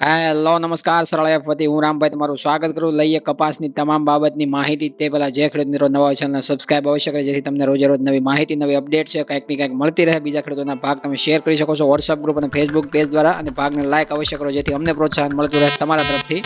Hello નમસ્કાર સરળ F વતી હું રામભાઈ તમારું સ્વાગત કરું. લઈએ કપાસની તમામ બાબતની માહિતી. તે પહેલા જે ખેડૂત મિત્રો નવા ચેનલને સબસ્ક્રાઇબ અવશ્ય કરે જેથી તમને રોજે રોજ નવી માહિતી નવી અપડેટ છે કંઈક ને કંઈક મળતી રહે. બીજા ખેડૂતોના ભાગ તમે શેર કરી શકો છો વોટ્સઅપ ગ્રુપ અને ફેસબુક પેજ દ્વારા, અને ભાગને લાઈક અવશ્ય કરો જેથી અમને પ્રોત્સાહન મળતું રહે તમારા તરફથી.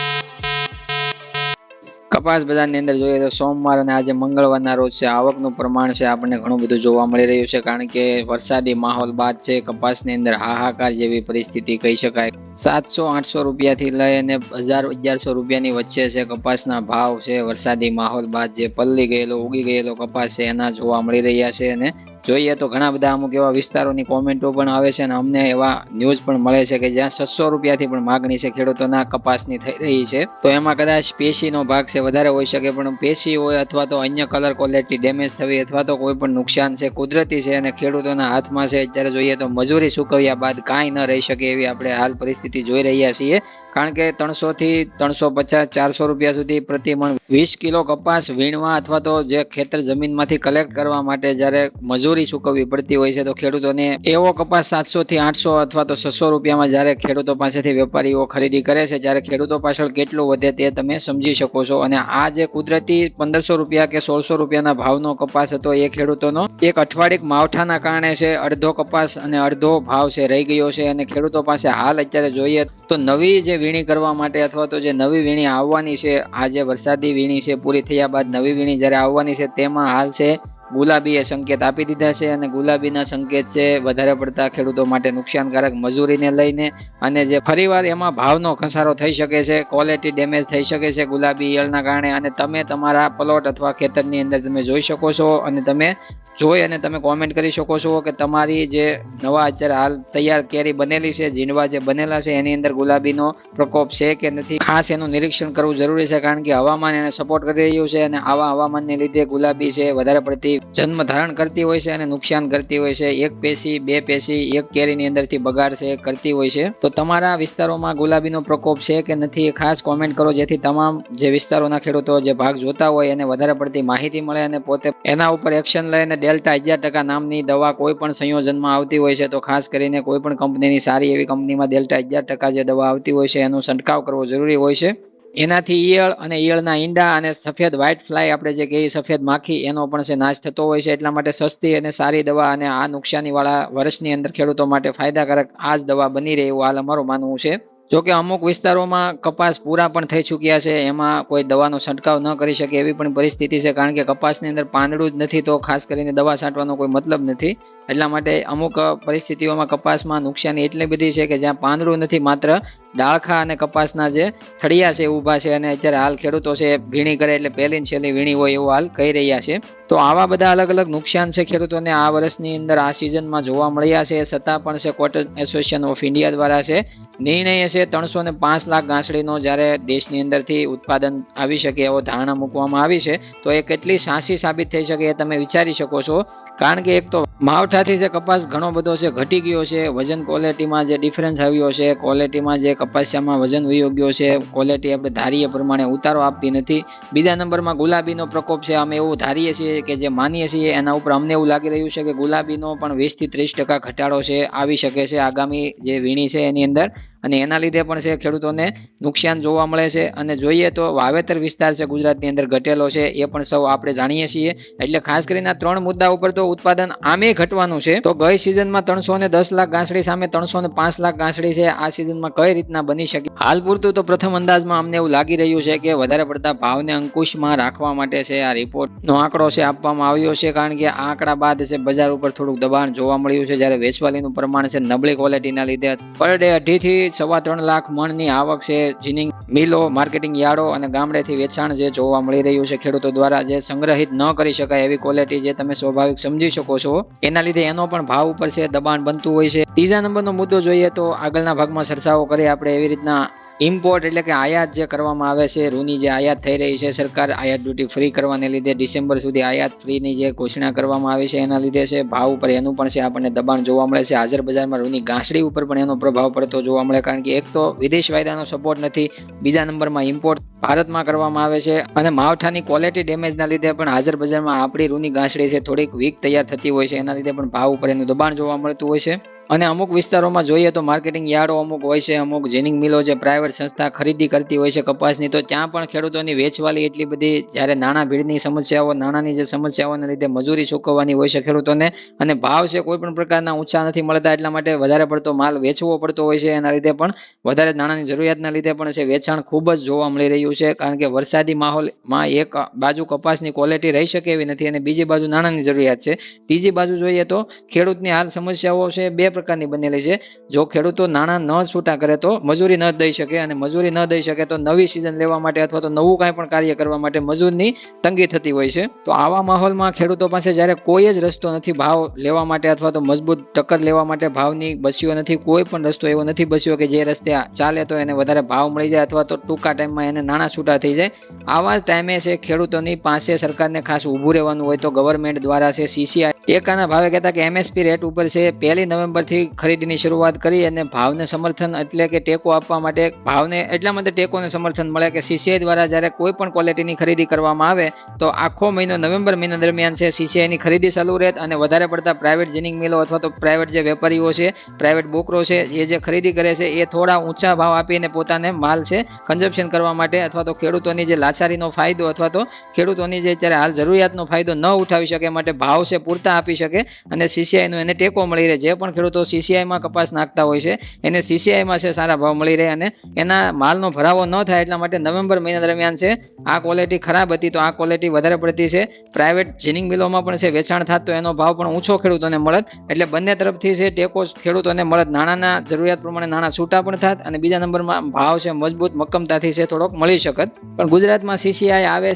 કપાસ બજારની અંદર જોઈએ તો સોમવાર અને આજે મંગળવારના રોજ છે આવકનું પ્રમાણ છે આપણને ઘણું બધું જોવા મળી રહ્યું છે, કારણ કે વરસાદી માહોલ બાદ છે કપાસની અંદર હાહાકાર જેવી પરિસ્થિતિ કહી શકાય. 700-800 રૂપિયાથી લઈ અને 1000-1100 રૂપિયાની વચ્ચે છે કપાસના ભાવ છે. વરસાદી માહોલ બાદ જે પલ્લી ગયેલો ઉગી ગયેલો કપાસ છે એના જોવા મળી રહ્યા છે. અને જોઈએ તો ઘણા બધા અમુક એવા વિસ્તારોની કોમેન્ટો પણ આવે છે અને અમને એવા ન્યૂઝ પણ મળે છે કે જ્યાં 600 રૂપિયાથી પણ માગણી છે ખેડૂતોના કપાસની થઈ રહી છે. તો એમાં કદાચ પેશીનો ભાગ છે વધારે હોઈ શકે, પણ પેશી હોય અથવા તો અન્ય કલર ક્વોલિટી ડેમેજ થવી અથવા તો કોઈ પણ નુકસાન છે કુદરતી છે અને ખેડૂતોના હાથમાં છે. અત્યારે જોઈએ તો મજૂરી ચૂકવ્યા બાદ કાંઈ ન રહી શકે એવી આપણે હાલ પરિસ્થિતિ જોઈ રહ્યા છીએ, કારણ કે 300 થી 350-400 રૂપિયા સુધી પ્રતિ મણ 20 કિલો કપાસ વીણવા અથવા તો જે ખેતર જમીનમાંથી કલેક્ટ કરવા માટે જ્યારે મજૂરી ચૂકવવી પડતી હોય છે, તો ખેડૂતોને એવો કપાસ 700 થી 800 અથવા તો 600 રૂપિયામાં જ્યારે ખેડૂતો પાસેથી વેપારીઓ ખરીદી કરે છે, જ્યારે ખેડૂતો પાછળ કેટલું વધે તે તમે સમજી શકો છો. અને આ જે કુદરતી 1500 રૂપિયા કે 1600 રૂપિયાના ભાવનો કપાસ હતો એ ખેડૂતોનો એક અઠવાડિક માવઠાના કારણે છે અડધો કપાસ અને અડધો ભાવ છે રહી ગયો છે. અને ખેડૂતો પાસે હાલ અત્યારે જોઈએ તો નવી જે વીણી કરવા માટે અથવા તો જે નવી વીણી આવવાની છે, આ જે વરસાદી વીણી છે પૂરી થયા બાદ નવી વીણી જ્યારે આવવાની છે તેમાં હાલ છે ગુલાબીએ સંકેત આપી દીધા છે. અને ગુલાબીના સંકેત છે વધારે પડતા ખેડૂતો માટે નુકસાનકારક મજૂરીને લઈને, અને જે ફરીવાર એમાં ભાવનો ઘસારો થઈ શકે છે, ક્વોલિટી ડેમેજ થઈ શકે છે ગુલાબી ઈયળના કારણે. અને તમે તમારા પ્લોટ અથવા ખેતરની અંદર તમે જોઈ શકો છો અને તમે જોઈ અને તમે કોમેન્ટ કરી શકો છો કે તમારી જે નવા અત્યારે હાલ તૈયાર કેરી બનેલી છે, ઝીંડવા જે બનેલા છે એની અંદર ગુલાબીનો પ્રકોપ છે કે નથી. ખાસ એનું નિરીક્ષણ કરવું જરૂરી છે, કારણ કે હવામાન એને સપોર્ટ કરી રહ્યું છે અને આવા હવામાનને લીધે ગુલાબી છે વધારે પડતી જન્મ ધારણ કરતી હોય છે અને નુકસાન કરતી હોય છે. એક પેશી બે પેશી એક કેરીની અંદરથી બગાડ છે કરતી હોય છે. તો તમારા વિસ્તારોમાં ગુલાબીનો પ્રકોપ છે કે નથી એ ખાસ કોમેન્ટ કરો જેથી તમામ જે વિસ્તારોના ખેડૂતો જે ભાગ જોતા હોય એને વધારે પડતી માહિતી મળે અને પોતે એના ઉપર એક્શન લઈને ડેલ્ટા 11% નામની દવા કોઈ પણ સંયોજનમાં આવતી હોય છે, તો ખાસ કરીને કોઈ પણ કંપનીની સારી એવી કંપનીમાં ડેલ્ટા 11% જે દવા આવતી હોય છે એનો છંટકાવ કરવો જરૂરી હોય છે. એનાથી ઈયળ અને ઈયળના ઈંડા અને સફેદ વ્હાઇટ ફ્લાય આપણે જે કહીએ સફેદ માખી એનો પણ છે નાશ થતો હોય છે. એટલા માટે સસ્તી અને સારી દવા અને આ નુકસાનીવાળા વર્ષની અંદર ખેડૂતો માટે ફાયદાકારક આ જ દવા બની રહે એવું હાલ અમારું માનવું છે. જોકે અમુક વિસ્તારોમાં કપાસ પૂરા પણ થઈ ચૂક્યા છે, એમાં કોઈ દવાનો છંટકાવ ન કરી શકે એવી પણ પરિસ્થિતિ છે, કારણ કે કપાસની અંદર પાંદડું જ નથી તો ખાસ કરીને દવા છાંટવાનો કોઈ મતલબ નથી. એટલા માટે અમુક પરિસ્થિતિઓમાં કપાસમાં નુકસાની એટલી બધી છે કે જ્યાં પાંદડું નથી, માત્ર ડાળખા અને કપાસના જે થળિયા છે ઊભા છે, અને અત્યારે હાલ ખેડૂતો છે વીણી કરે એટલે પહેલી ને છેલ્લી વીણી હોય એવું હાલ કહી રહ્યા છે. તો આવા બધા અલગ અલગ નુકસાન છે ખેડૂતોને આ વર્ષની અંદર આ સિઝનમાં જોવા મળ્યા છે. છતાં પણ છે કોટન એસોસિએશન ઓફ ઇન્ડિયા દ્વારા છે નિર્ણય છે 305 લાખ ગાંસડીનો જ્યારે દેશની અંદરથી ઉત્પાદન આવી શકે એવો ધારણા મૂકવામાં આવી છે. તો એ કેટલી સાચી સાબિત થઈ શકે એ તમે વિચારી શકો છો, કારણ કે એક તો માવઠાથી છે કપાસ ઘણો બધો છે ઘટી ગયો છે, વજન ક્વોલિટીમાં જે ડિફરન્સ આવ્યો છે, ક્વોલિટીમાં જે કપાસિયામાં વજન વયો ગયો છે, ક્વોલિટી આપણે ધારીએ પ્રમાણે ઉતારો આપતી નથી. બીજા નંબરમાં ગુલાબીનો પ્રકોપ છે. અમે એવું ધારીએ છીએ કે જે માનીએ છીએ એના ઉપર અમને એવું લાગી રહ્યું છે કે ગુલાબીનો પણ 20 થી 30% ઘટાડો છે આવી શકે છે આગામી જે વીણી છે એની અંદર, અને એના લીધે પણ છે ખેડૂતોને નુકસાન જોવા મળે છે. અને જોઈએ તો વાવેતર વિસ્તાર છે ગુજરાતની અંદર ઘટેલો છે એ પણ સૌ આપણે જાણીએ છીએ. એટલે ખાસ કરીને આ ત્રણ મુદ્દા ઉપર તો ઉત્પાદન આમે ઘટવાનું છે. તો ગઈ સિઝનમાં 310 લાખ ગાંસડી સામે 305 લાખ ગાંસડી છે. આ સિઝનમાં કઈ રીતના બની શકે હાલ પૂરતું તો પ્રથમ અંદાજમાં અમને એવું લાગી રહ્યું છે કે વધારે પડતા ભાવને અંકુશમાં રાખવા માટે છે આ રિપોર્ટનો આંકડો છે આપવામાં આવ્યો છે, કારણ કે આ આંકડા બાદ છે બજાર ઉપર થોડુંક દબાણ જોવા મળ્યું છે, જ્યારે વેચવાલીનું પ્રમાણ છે નબળી ક્વોલિટીના લીધે પર ડે 2.5 થી 3.25 લાખ મણની આવક છે જીનિંગ મિલો, માર્કેટિંગ યાર્ડો અને ગામડેથી વેચાણ જે જોવા મળી રહ્યું છે ખેડૂતો દ્વારા જે સંગ્રહિત ન કરી શકાય એવી ક્વોલિટી જે તમે સ્વાભાવિક સમજી શકો છો, એના લીધે એનો પણ ભાવ ઉપર છે દબાણ બનતું હોય છે. ત્રીજા નંબરનો મુદ્દો જોઈએ તો આગળના ભાગમાં ચર્ચાઓ કરીએ આપણે એવી રીતના ઇમ્પોર્ટ એટલે કે આયાત જે કરવામાં આવે છે, રૂની જે આયાત થઈ રહી છે, સરકાર આયાત ડ્યુટી ફ્રી કરવાને લીધે ડિસેમ્બર સુધી આયાત ફ્રીની જે ઘોષણા કરવામાં આવી છે એના લીધે છે ભાવ ઉપર એનું પણ છે આપણને દબાણ જોવા મળે છે. હાજર બજારમાં રૂની ગાંસડી ઉપર પણ એનો પ્રભાવ પડતો જોવા મળે, કારણ કે એક તો વિદેશ વાયદાનો સપોર્ટ નથી, બીજા નંબરમાં ઇમ્પોર્ટ ભારતમાં કરવામાં આવે છે, અને માવઠાની ક્વોલિટી ડેમેજના લીધે પણ હાજર બજારમાં આપણી રૂની ગાંસડી છે થોડીક વીક તૈયાર થતી હોય છે, એના લીધે પણ ભાવ ઉપર એનું દબાણ જોવા મળતું હોય છે. અને અમુક વિસ્તારોમાં જોઈએ તો માર્કેટિંગ યાર્ડો અમુક હોય છે, અમુક જીનિંગ મિલો જે પ્રાઇવેટ સંસ્થા ખરીદી કરતી હોય છે કપાસની, તો ત્યાં પણ ખેડૂતોની વેચવાલી એટલી બધી, જ્યારે નાણાં ભીડની સમસ્યાઓ, નાણાંની જે સમસ્યાઓને લીધે મજૂરી ચૂકવવાની હોય છે ખેડૂતોને, અને ભાવ છે કોઈ પણ પ્રકારના ઊંચા નથી મળતા, એટલા માટે વધારે પડતો માલ વેચવો પડતો હોય છે. એના લીધે પણ વધારે નાણાંની જરૂરિયાતના લીધે પણ છે વેચાણ ખૂબ જ જોવા મળી રહ્યું છે, કારણ કે વરસાદી માહોલમાં એક બાજુ કપાસની ક્વોલિટી રહી શકે એવી નથી અને બીજી બાજુ નાણાંની જરૂરિયાત છે. ત્રીજી બાજુ જોઈએ તો ખેડૂતની હાલ સમસ્યાઓ છે બે પ્રકારની બનેલી છે. જો ખેડૂતો નાણાં ન છૂટા કરે તો મજૂરી ન દઈ શકે, અને મજૂરી ન દઈ શકે તો નવી સિઝન લેવા માટે અથવા તો નવું કાંઈ પણ કાર્ય કરવા માટે મજૂરની તંગી થતી હોય છે. તો આવા માહોલમાં ખેડૂતો પાસે જ્યારે કોઈ જ રસ્તો નથી ભાવ લેવા માટે અથવા તો મજબૂત ટક્કર લેવા માટે, ભાવની બસ્યો નથી, કોઈ પણ રસ્તો એવો નથી બસ્યો કે જે રસ્તે ચાલે તો એને વધારે ભાવ મળી જાય અથવા તો ટૂંકા ટાઈમમાં એને નાણાં છૂટા થઈ જાય. આવા ટાઈમે છે ખેડૂતોની પાસે સરકારને ખાસ ઊભું રહેવાનું હોય તો ગવર્મેન્ટ દ્વારા છે CCI ટેકાના ભાવે કહેતા કે MSP રેટ ઉપર છે 1 નવેમ્બરથી ખરીદીની શરૂઆત કરી અને ભાવને સમર્થન એટલે કે ટેકો આપવા માટે, ભાવને એટલા માટે ટેકોને સમર્થન મળે કે CCI દ્વારા જ્યારે કોઈ પણ ક્વોલિટીની ખરીદી કરવામાં આવે તો આખો મહિનો નવેમ્બર મહિના દરમિયાન છે CCI ની ખરીદી ચાલુ રહે, અને વધારે પડતા પ્રાઇવેટ જીનિંગ મિલો અથવા તો પ્રાઇવેટ જે વેપારીઓ છે, પ્રાઇવેટ બોકરો છે, એ જે ખરીદી કરે છે એ થોડા ઊંચા ભાવ આપીને પોતાને માલ છે કન્ઝપ્શન કરવા માટે અથવા તો ખેડૂતોની જે લાચારીનો ફાયદો અથવા તો ખેડૂતોની જે અત્યારે હાલ જરૂરિયાતનો ફાયદો ન ઉઠાવી શકે માટે ભાવ છે પૂરતા આપી શકે અને CCI નો એને ટેકો મળી રહે. જે પણ ખેડૂતો CCI માં કપાસ નાખતા હોય છે એને CCI માં છે સારા ભાવ મળી રહે અને એના માલનો ભરાવો ન થાય, એટલા માટે નવેમ્બર મહિના દરમિયાન છે આ ક્વોલિટી ખરાબ હતી તો આ ક્વોલિટી વધારે પડતી છે પ્રાઇવેટ જીનિંગ મિલોમાં પણ છે વેચાણ થાત તો એનો ભાવ પણ ઊંચો ખેડૂતોને મળત, એટલે બંને તરફથી છે ટેકો ખેડૂતોને મળત, નાણાંના જરૂરિયાત પ્રમાણે નાણાં છૂટા પણ થાત અને બીજા નંબરમાં ભાવ છે મજબૂત મક્કમતાથી છે થોડોક મળી શકત. પણ ગુજરાતમાં CCI આવે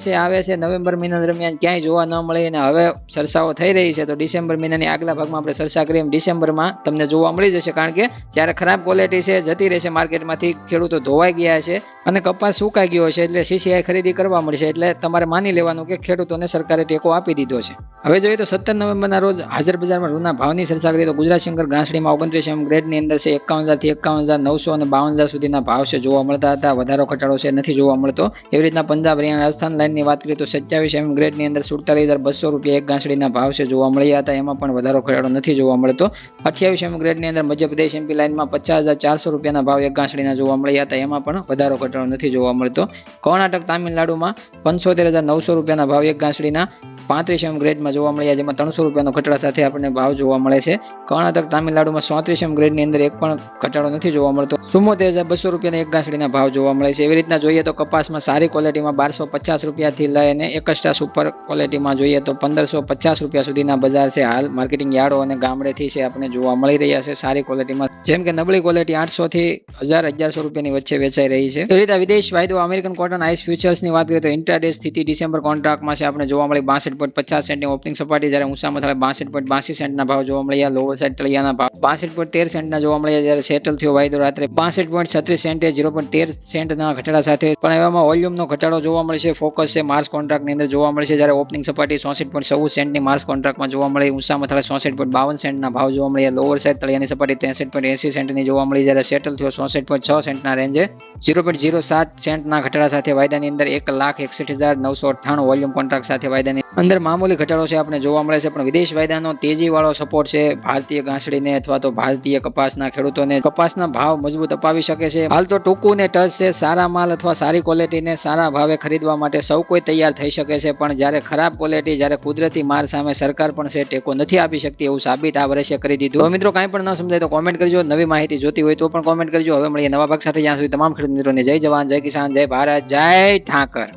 છે નવેમ્બર મહિના દરમિયાન ક્યાંય જોવા ન મળે અને હવે ચર્ચાઓ થઈ રહી છે, તો ડિસેમ્બર મહિનાની આગલા ભાગમાં આપણે ચર્ચા કરીએ ડિસેમ્બરમાં તમને જોવા મળી જશે, કારણ કે જ્યારે ખરાબ ક્વોલિટી છે જતી રહેશે માર્કેટમાંથી, ખેડૂતો ધોવાઈ ગયા છે અને કપાસ સુકાઈ ગયો છે, એટલે CCI ખરીદી કરવા મળશે, એટલે તમારે માની લેવાનું કે ખેડૂતોને સરકારે ટેકો આપી દીધો છે. હવે જોઈએ તો 17 નવેમ્બરના રોજ હાજર બજારમાં રૂના ભાવની ચર્ચા કરીએ તો ગુજરાત શંકર ઘાસડીમાં 29 ગ્રેડની અંદર છે 51,000 થી 51,900 અને 52,000 સુધીના ભાવ છે જોવા મળતા હતા. વધારો ઘટાડો છે નથી જોવા મળતો. એવી રીતના પંજાબ હરિયાણા રાજસ્થાન લાઇનની વાત કરીએ તો 27 ગ્રેડની અંદર 47,200 રૂપિયા એક ઘાસડીના ભાવ છે જોવા મળ્યા હતા, એમાં પણ વધારો ઘટાડો નથી જોવા મળતો. 28 ગ્રેડની અંદર મધ્યપ્રદેશ MP લાઇનમાં 50,400 રૂપિયાના ભાવ એક ઘાસડીના જોવા મળ્યા હતા, એમાં પણ વધારો ઘટાડો નથી જોવા મળતો. કર્ણાટક તામિલનાડુમાં 75,900 રૂપિયાના ભાવ એક ઘાસડીના 35 ગ્રેડમાં જોવા મળ્યા, જેમાં 300 રૂપિયાનો ઘટાડા સાથે આપણને ભાવ જોવા મળે છે. કર્ણાટક તામિલનાડુમાં 34 ગ્રેડની અંદર એક પણ ઘટાડો નથી જોવા મળતો. 74,200 રૂપિયાના એક ઘાસડીના ભાવ જોવા મળે છે. એવી રીતના જોઈએ તો કપાસમાં સારી ક્વોલિટીમાં 1250 રૂપિયાથી લઈને એકસ્ટ્રા સુપર ક્વોલિટીમાં જોઈએ તો 1550 રૂપિયા સુધીના બજાર છે હાલ માર્કેટિંગ યાર્ડો અને ગામડેથી છે આપણે જોવા મળી રહ્યા છે સારી ક્વોલિટીમાં, જેમ કે નબળી ક્વોલિટી 800 થી 1,000-1,100 રૂપિયાની વચ્ચે વેચાઈ રહી છે. એવી રીતે વિદેશ વાયદો અમેરિકન કોટન આઈસ ફ્યુચર્સની વાત કરીએ તો ઇન્ટ્રાડે સ્થિતિ ડિસેમ્બર કોન્ટ્રાક્ટમાં છે આપણે જોવા મળી 62.50 સેન્ટની ઓપનિંગ સપાટી, જ્યારે ઊંચામાં થળે 62.82 સેન્ટના ભાવ જોવા મળ્યા. લોવર સાઇડ તળિયાના ભાવ 62.13 સેન્ટના જોવા મળ્યા, જ્યારે સેટલ થયો વાયદો રાત્રે 65.36 સેન્ટે 0.13 સેન્ટના ઘટાડા સાથે, પણ એવામાં વોલ્યુમનો ઘટાડો જોવા મળશે. ફોકસ છે માર્ચ કોન્ટ્રાક્ટની અંદર જોવા મળશે, જ્યારે ઓપનિંગ સપાટી 64.14 સેન્ટની માર્ચ કોન્ટ્રાક્ટમાં જોવા મળી. ઊંચામાં થળે 64.52 સેન્ટના ભાવ જોવા મળ્યા. લોવર સાઇડ તળિયાની સપાટી 63.80 સેન્ટની જોવા મળી, જ્યારે સેટલ થયો 64.6 સેન્ટના રેન્જે 0.07 સેન્ટના ઘટાડા સાથે વાયદાની અંદર 1,61,998 વોલ્યુમ કોન્ટ્રાક્ટ સાથે વાયદાની અંદર મામૂલી ઘટાડો છે આપણે જોવા મળે છે. પણ વિદેશ વાયદાનો તેજીવાળો સપોર્ટ છે ભારતીય ઘાસડીને અથવા તો ભારતીય કપાસના ખેડૂતોને કપાસના ભાવ મજબૂત અપાવી શકે છે. હાલ તો ટૂંકું ને ટચ છે, સારા માલ અથવા સારી ક્વોલિટીને સારા ભાવે ખરીદવા માટે સૌ કોઈ તૈયાર થઈ શકે છે, પણ જ્યારે ખરાબ ક્વોલિટી, જ્યારે કુદરતી માર સામે સરકાર પણ છે ટેકો નથી આપી શકતી એવું સાબિત આ વર્ષે કરી દીધું. તો મિત્રો કાંઈ પણ ન સમજાય તો કોમેન્ટ કરજો, નવી માહિતી જોતી હોય તો પણ કોમેન્ટ કરજો. હવે મળીએ નવા ભાગ સાથે, જ્યાં સુધી તમામ ખેડૂત મિત્રોને જય જવાન, જય કિસાન, જય ભારત, જય ઠાકર.